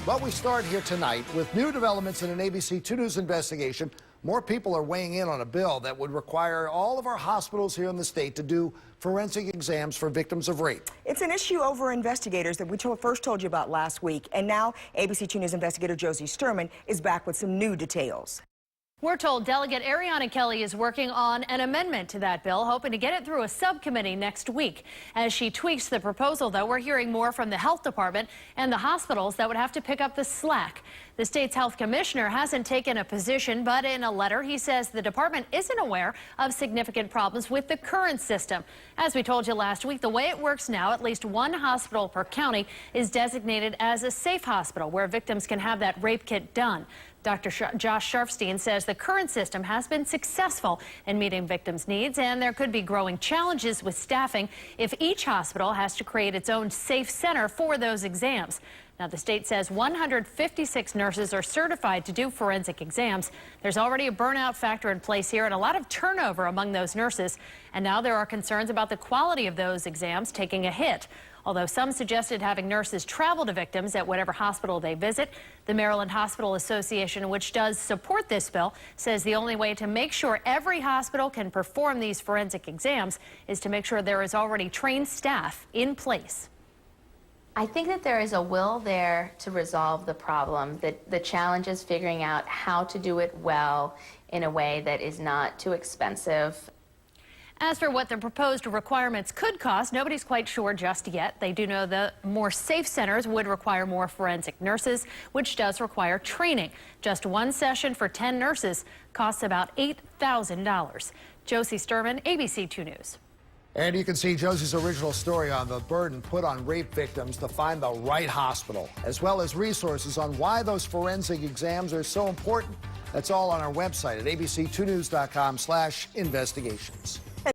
Well, we start here tonight with new developments in an ABC 2 News investigation. More people are weighing in on a bill that would require all of our hospitals here in the state to do forensic exams for victims of rape. It's an issue over investigators that we first told you about last week. And now ABC 2 News investigator Josie Sturman is back with some new details. We're told Delegate Ariana Kelly is working on an amendment to that bill, hoping to get it through a subcommittee next week. As she tweaks the proposal, though, we're hearing more from the health department and the hospitals that would have to pick up the slack. The state's health commissioner hasn't taken a position, but in a letter, he says the department isn't aware of significant problems with the current system. As we told you last week, the way it works now, at least one hospital per county is designated as a safe hospital where victims can have that rape kit done. Dr. Josh Sharfstein says the current system has been successful in meeting victims' needs, and there could be growing challenges with staffing if each hospital has to create its own safe center for those exams. Now, the state says 156 nurses are certified to do forensic exams. There's already a burnout factor in place here and a lot of turnover among those nurses. And now there are concerns about the quality of those exams taking a hit. Although some suggested having nurses travel to victims at whatever hospital they visit, the Maryland Hospital Association, which does support this bill, says the only way to make sure every hospital can perform these forensic exams is to make sure there is already trained staff in place. I think that there is a will there to resolve the problem. That the challenge is figuring out how to do it well in a way that is not too expensive. As for what the proposed requirements could cost, nobody's quite sure just yet. They do know the more safe centers would require more forensic nurses, which does require training. Just one session for 10 nurses costs about $8,000. Josie Sturman, ABC 2 News. And you can see Josie's original story on the burden put on rape victims to find the right hospital, as well as resources on why those forensic exams are so important. That's all on our website at abc2news.com/investigations.